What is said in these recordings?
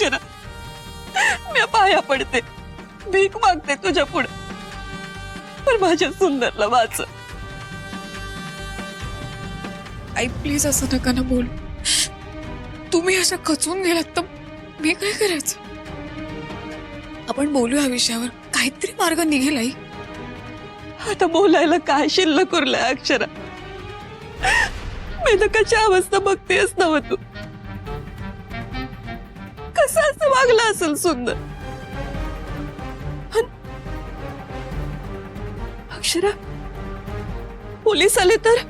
अक्षरा, मी पाया पडते, भीक मागते तुझ्या पुढे, पण माझ्या सुंदरला वाचव. आई प्लीज असं नका ना बोल. तुम्ही अशा खचून गेलात तर मी काय करायचं? आपण बोलूया विषयावर, काहीतरी मार्ग निघेल आई. आता बोलायला काय शिल्लक उरलंय अक्षरा? मेनकाची अवस्था बघतेस नव तू, कसं असं वागलं असेल सुंदर. अक्षरा, पोलीस आले तर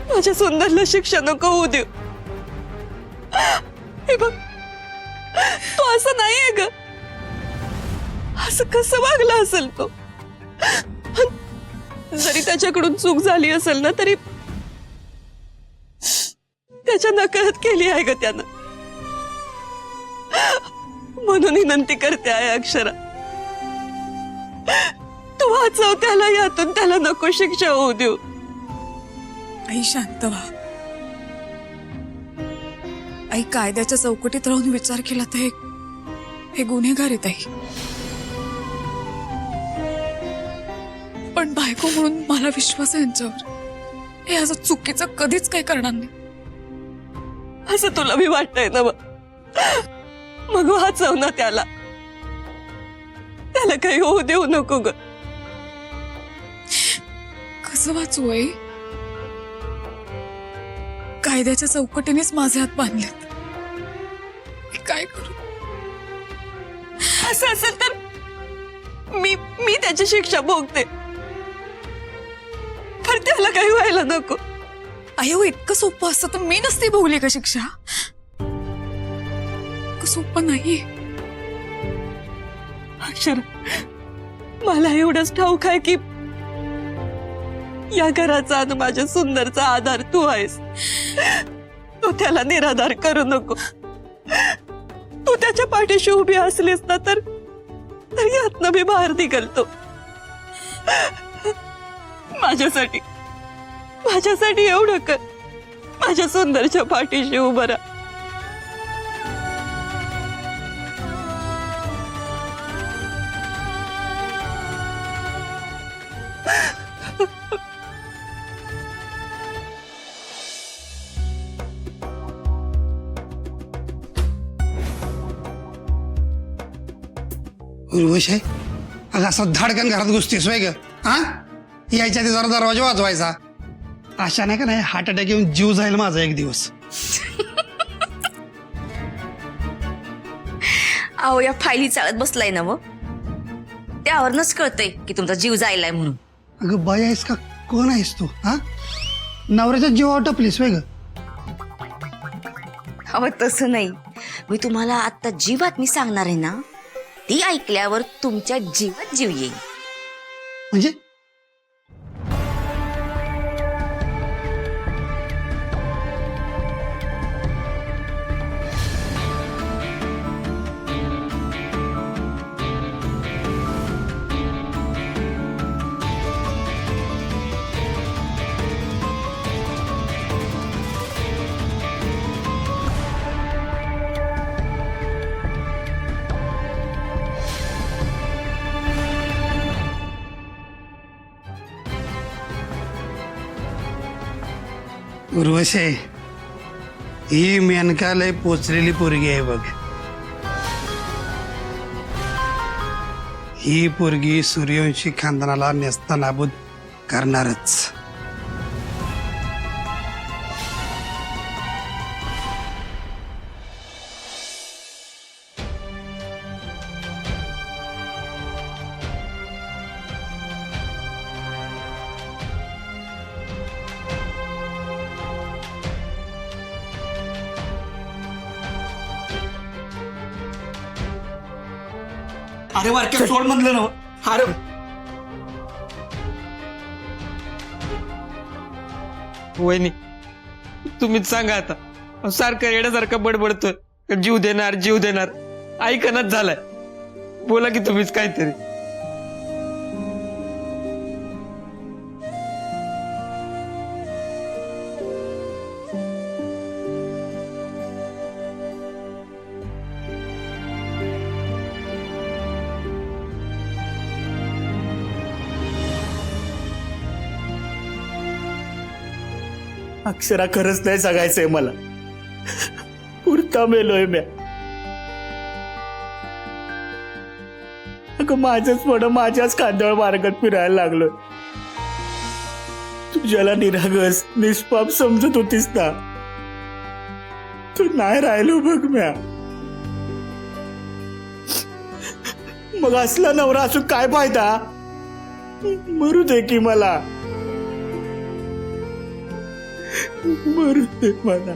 माझ्या सुंदरला शिक्षा नको होऊ देऊ. हे बघ, तो असं नाहीये ग, असं कसं वागला असेल तो. जरी त्याच्याकडून चूक झाली असेल ना, तरी त्याच्या नकळत केली आहे ग त्यानं. म्हणून विनंती करते आहे अक्षरा, तू वाचव त्याला, यातून त्याला नको शिक्षा होऊ देऊ. आई शांत व्हा. आई कायद्याच्या चौकटीत राहून विचार केला तर हे गुन्हेगार आहेत आई. पण बायको म्हणून मला विश्वास आहे यांच्यावर. हे असं चुकीचं कधीच काही करणार नाही. असं तुला मी वाटतंय ना? मग वाचव ना त्याला, त्याला काही होऊ देऊ नको ग. कसं वाचू आई? कायद्याच्या चौकटीनेच माझे हात बांधलेत. मी काय करू? असं असेल तर मी त्याची शिक्षा भोगते, पण त्याला काही व्हायला नको. अयो, इतकं सोपं असतं तर मी नसती भोगली का शिक्षा? सोपं नाही अक्षर. मला एवढंच ठाऊक आहे की या घराचा आणि माझ्या सुंदरचा आधार तू आहेस. तू त्याला निराधार करू नको. तू त्याच्या पाठीशी उभी असलीस ना तर यातनं मी बाहेर निघालतो. माझ्यासाठी एवढं कर. माझ्या सुंदरच्या पाठीशी उभं राहा. उर्वश आहे अगं, असं धाडकन घरात घुसतेस वय ग? हा, यायच्या आधी जरा दरवाजा वाजवायचा. अशा नाही का नाही हार्ट अटॅक येऊन जीव जाईल माझा एक दिवस. अहो, या फायली चालत बसलाय ना, व त्यावरनच कळतंय की तुमचा जीव जायलाय म्हणून. अगं बाई आहेस का कोण आहेस तू? हा, नवऱ्याच्या जीवावर टपलीस वय ग? अहो, तसं नाही. मी तुम्हाला आता जी बातमी सांगणार आहे ना, ती ऐकल्यावर तुमच्या जीवात जीव येईल. म्हणजे उर्वशे, ही मेनकालय पोचलेली पोरगी आहे बघ. ही पोरगी सूर्यवंशी खानदानाला नेस्तनाबूत करणारच. अरे वारक्या सोड म्हणलं ना. अरे वहिनी, तुम्हीच सांगा आता. सारखं येण्यासारखं बडबडतोय, जीव देणार ऐकणच झालाय. बोला की तुम्हीच काहीतरी. अक्षरा खरंच नाही सांगायचंय मला. पुरता मेलोय म्या. अगं माझंच म्हणा माझ्याच कांदळ मार्गात फिरायला लागलोय. तुझ्याला निरागस निष्पाप समजत होतीस ना, तू नाही राहिलो बघ म्या. मग असला नवरा असून काय फायदा. मरू दे की मला, मरू दे मला.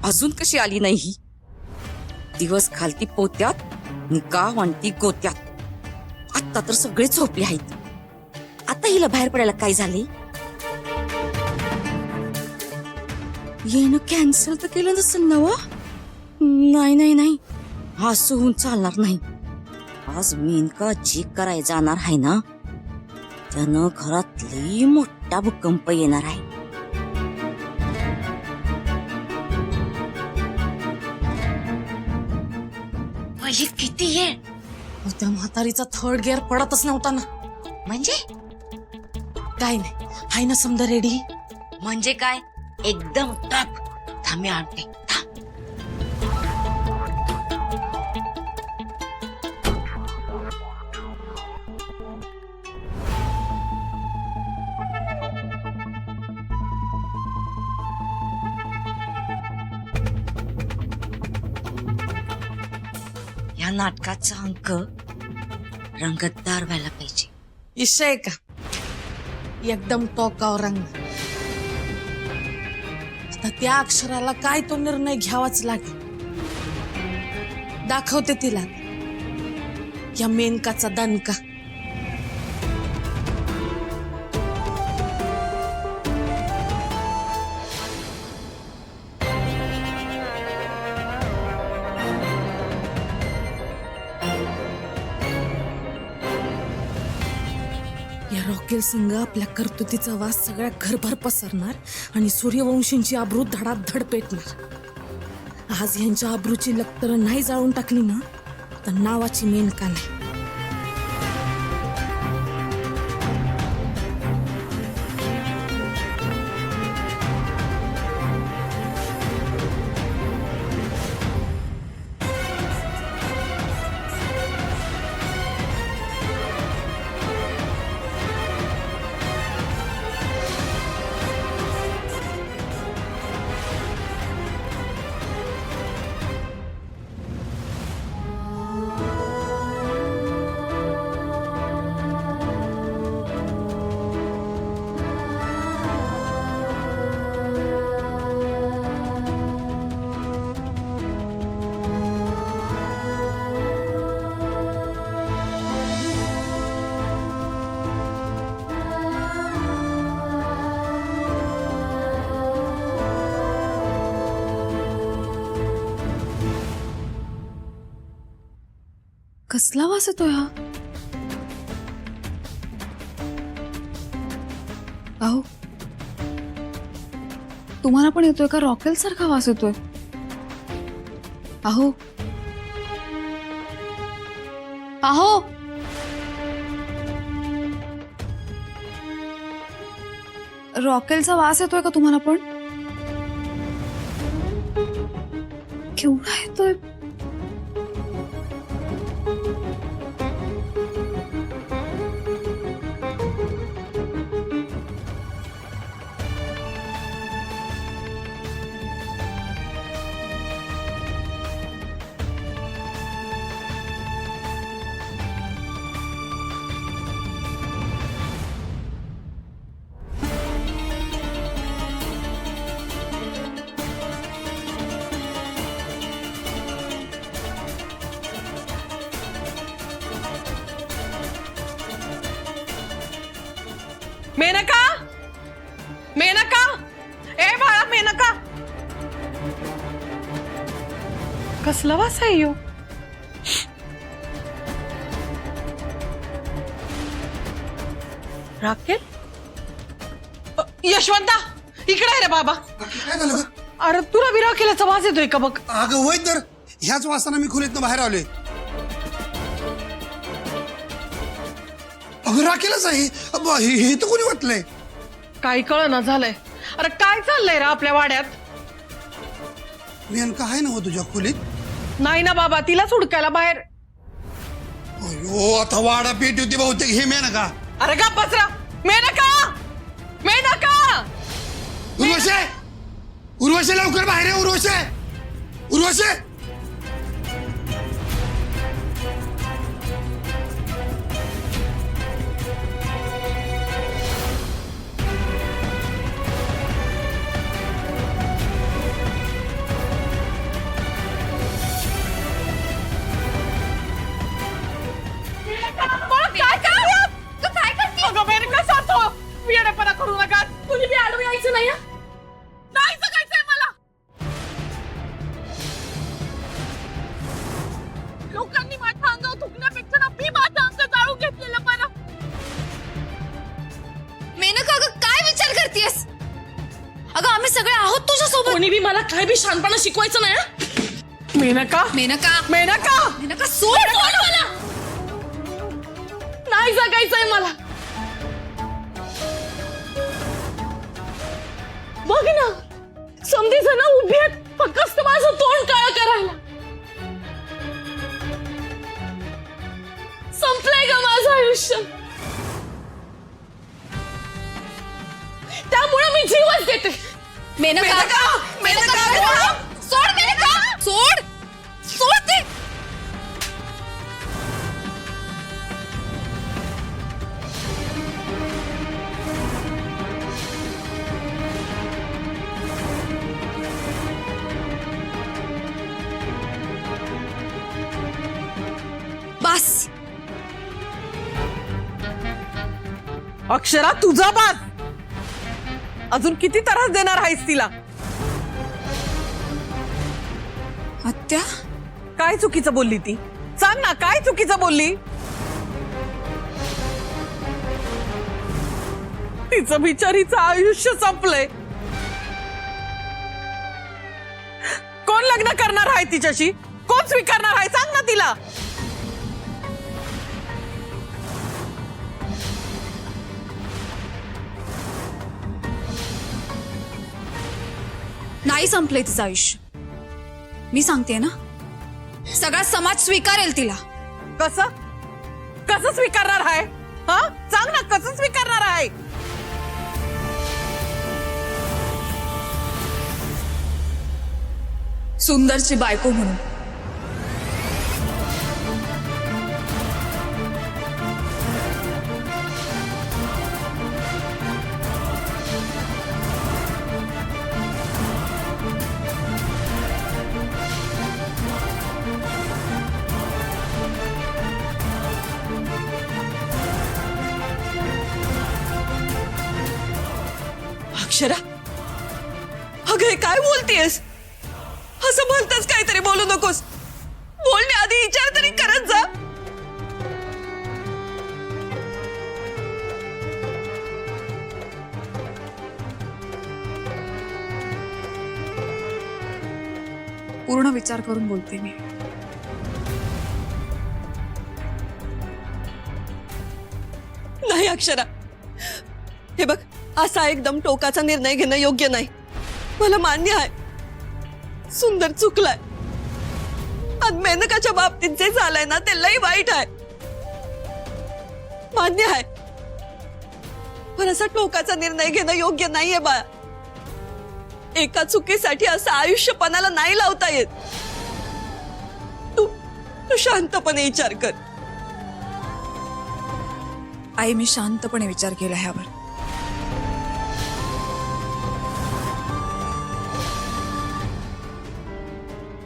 अजून कशी आली नाही ही? दिवस घालती पोत्यात आणि गाव आणती गोत्यात. आता तर सगळे झोपले आहेत. आता हिला बाहेर पडायला काय झाले? येणं कॅन्सल तर केलं नसेल ना व? नाही नाही नाही, असं होऊन चालणार नाही. आज मेनका जे करायला जाणार आहे ना, त्यानं घरात लई मोठा भूकंप येणार आहे. हे किती आहे? त्या म्हातारीचा थर्ड गिअर पडतच नव्हता ना. म्हणजे काय नाही, हाय ना समजा रेडी. म्हणजे काय? एकदम टॉप. थांबे आणते. या नाटकाचा अंक रंगतदार व्हायला पाहिजे. इशय का एकदम टोकावर रंग. आता त्या अक्षराला काय तो निर्णय घ्यावाच लागेल. दाखवते तिला या मेनकाचा दणका. या रॉकेल संघ आपल्या कर्तुतीचा वास सगळ्या घरभर पसरणार आणि सूर्यवंशींची आबरू धडाधड पेटणार. आज यांच्या आबरूची लक्तर नाही जाळून टाकली ना, तर नावाची मेनका नाही. कसला वास येतोय हा? अहो, तुम्हाला पण येतोय का? रॉकेल सारखा वास येतोय. अहो अहो रॉकेलचा वास येतोय का तुम्हाला पण? केवढा येतोय? मेनका, मेनका, ए बाळा मेनका, कसला वास आहे यो? राकेल, यशवंता इकडे आहे रे बाबा. काय झालं ग? अरे तुला बी राकेलाचा वास येतोय का बघ? अगं होय तर ह्याच वासना मी खोलीतनं बाहेर आलोय. अगं राखेलच आहे. हे तर कोणी वाटलंय? काही कळना झालंय. अरे काय चाललंय रे आपल्या वाड्यात? मेनका आहे ना हो तुझ्या खोलीत? नाही ना बाबा, तिलाच हुडकायला बाहेर. अयो आता वाडा पेटी होती बहुतेक. हे मेनका. अरे का बसरा. मेनका, मेनका, उर्वशे, उर्वशे लवकर बाहेर आहे. उर्वशे, उर्वशे. करू नका. कुणी बी आडवं यायचं नाही. नाही जगायचंय मला. लोकांनी माझ्या अंगावर थुकण्यापेक्षा ना मी माझं अंग जाळून घेतलेलं बरं. मेनका, अगं काय विचार करतेस? अगं आम्ही सगळे आहोत तुझ्या सोबत. कोणी बी मला काय बी शानपणा शिकवायचं नाही हं? मेनका, मेनका, मेनका, मेनका सोड मला. नाही जगायचंय मला. बघ ना, समधी जण उभी आहेत फक्त माझं तोंड काळं करायला. संपलंय का माझं आयुष्य? त्यामुळे मी जीवच देते. मेनका, मेनका, सोड मेनका, सोड, सोड ते. बस. अक्षरा तुझा बाज. अजून किती त्रास देणार आहेस तिला? आत्या, काय चुकीचं बोलली ती? सांग ना, काय चुकीचं बोलली? तिचं बिचारीचं आयुष्य संपलंय. कोण लग्न करणार आहे तिच्याशी? कोण स्वीकारणार आहे? सांग ना तिला. नाही संपलंय तिचं आयुष्य. मी सांगते ना, सगळा समाज स्वीकारेल तिला. कसं कसं स्वीकारणार आहे? हा सांग ना, कसं स्वीकारणार आहे? सुंदरची बायको म्हणून. अक्षरा, अगं हे काय बोलतेस? असं बोलताच काहीतरी बोलू नकोस. बोलण्याआधी विचार तरी करत जा. पूर्ण विचार करून बोलते मी. नाही अक्षरा, हे बघ, असा एकदम टोकाचा निर्णय घेणं योग्य नाही. मला मान्य आहे सुंदर चुकलाय आणि मेनकाच्या बाबतीत जे झालंय ना ते लई वाईट आहे. मान्य आहे, पण असा टोकाचा निर्णय घेणं योग्य नाहीये बाळा. एका चुकीसाठी असं आयुष्यपणाला नाही लावता येत. तू तू शांतपणे विचार कर. आई, मी शांतपणे विचार केला ह्यावर.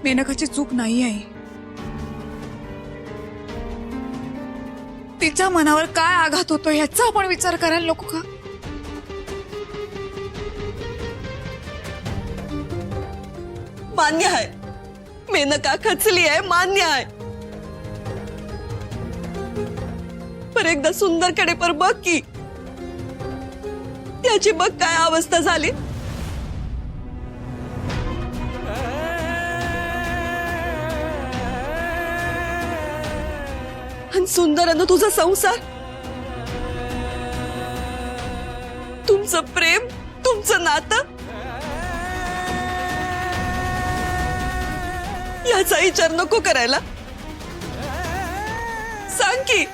मेनकाची चूक नाही आहे. तिच्या मनावर काय आघात होतो ह्याचा आपण विचार करायला नको का? मान्य आहे, मेनका खचली आहे, मान्य आहे. पर एकदा सुंदरकडे पर बघ की, त्याची बघ काय अवस्था झाली. आणि सुंदरानं तुझा संसार, तुमचं प्रेम, तुमचं नातं, याचा विचार नको करायला. सांग की.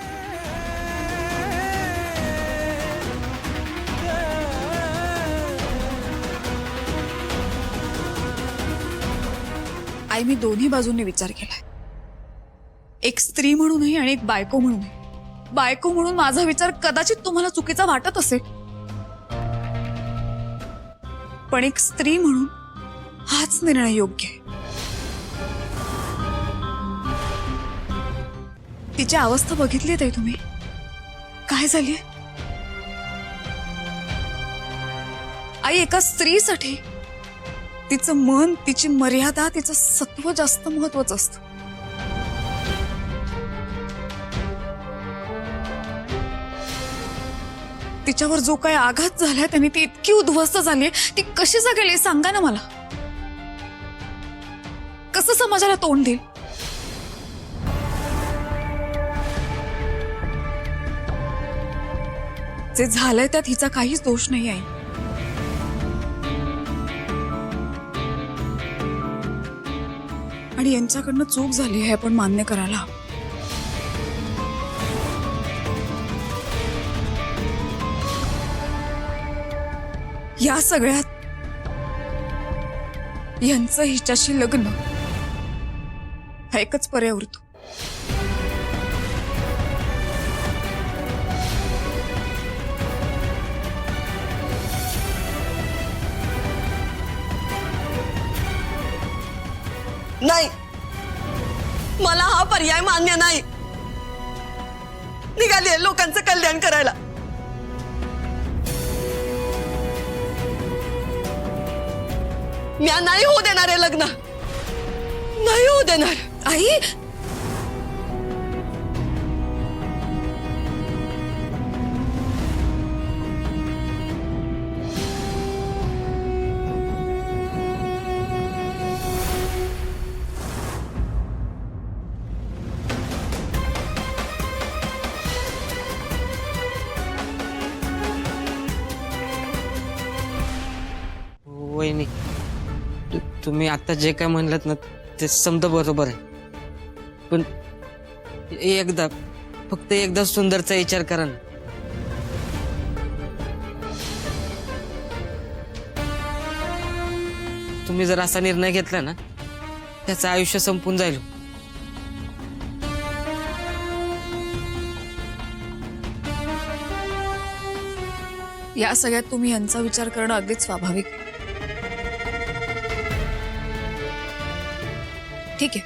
आई, मी दोन्ही बाजूंनी विचार केलाय. एक स्त्री म्हणूनही आणि एक बायको म्हणूनही. बायको म्हणून माझा विचार कदाचित तुम्हाला चुकीचा वाटत असेल, पण एक स्त्री म्हणून हाच निर्णय योग्य आहे. तिची अवस्था बघितली आहे तुम्ही, काय झाली आई. एका स्त्रीसाठी तिचं मन, तिची मर्यादा, तिचं सत्व जास्त महत्वाचं असतं. तिच्यावर जो काही आघात झालाय त्याने ती इतकी उद्ध्वस्त झाली, ती कशी जगेल सांगा ना मला. कसं समाजाला तोंड देईल. जे झालंय त्यात हिचा काहीच दोष नाही आहे. आणि यांच्याकडनं चूक झाली आहे आपण मान्य करायला हवं. या सगळ्यात यांचं हिच्याशी लग्न हा एकच पर्याय उरतो. नाही, मला हा पर्याय मान्य नाही. निघाली लोकांचं कल्याण करायला. मी नाही होऊ देणार आहे लग्न, नाही होऊ देणार. आई, वहिनी, तुम्ही आता जे काय म्हणलात ना ते समजा बरोबर आहे, पण एकदा, फक्त एकदा सुंदरचा विचार करा ना. तुम्ही जर असा निर्णय घेतला ना त्याचं आयुष्य संपून जाईल. या सगळ्यात तुम्ही यांचा विचार करणं अगदीच स्वाभाविक. ठीक आहे,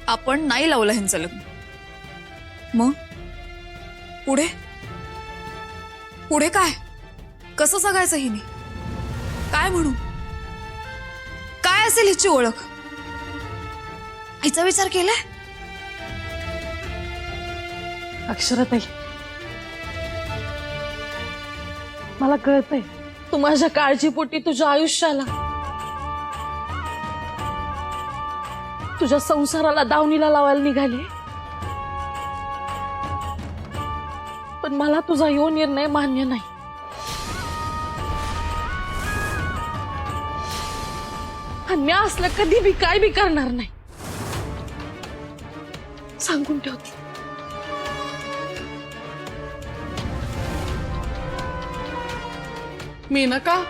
आपण नाही लावलं ह्यांचं लग्न. मग पुढे पुढे काय, कसं जगायचं हिने, काय म्हणू, काय असेल हिची ओळख, हिचा विचार केलाय. अक्षराताई, मला कळतंय तू माझ्या काळजीपोटी तुझ्या आयुष्याला तुझ्या संसाराला दावणीला लावायला निघाले, पण मला तुझा यो निर्णय मान्य नाही. आणि मी असलं कधी बी काय बी करणार नाही, सांगून ठेवते. मी नका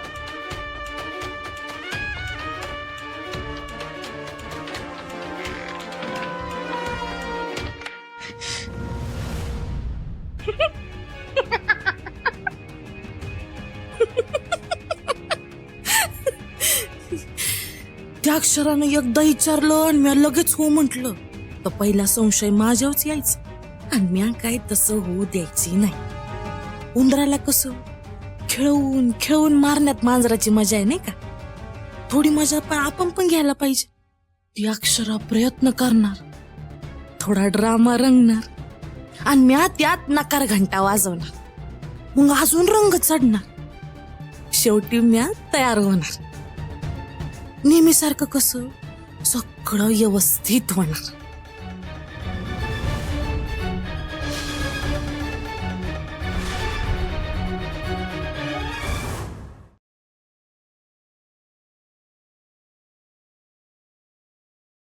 त्या अक्षरानं एकदा विचारलं आणि मी लगेच हो म्हटलं तर पहिला संशय माझ्यावरच यायचा आणि मी काय तसं होऊ द्यायची नाही. उंदराला कसं खेळवून खेळवून मारण्यात मांजराची मजा आहे नाही का, थोडी मजा पण आपण पण घ्यायला पाहिजे. ती अक्षरा प्रयत्न करणार, थोडा ड्रामा रंगणार आणि म्या त्यात नकार घंटा वाजवणार, मग अजून रंग चढणार, शेवटी म्या तयार होणार. नेहमीसारखं कसं सगळं व्यवस्थित होणार.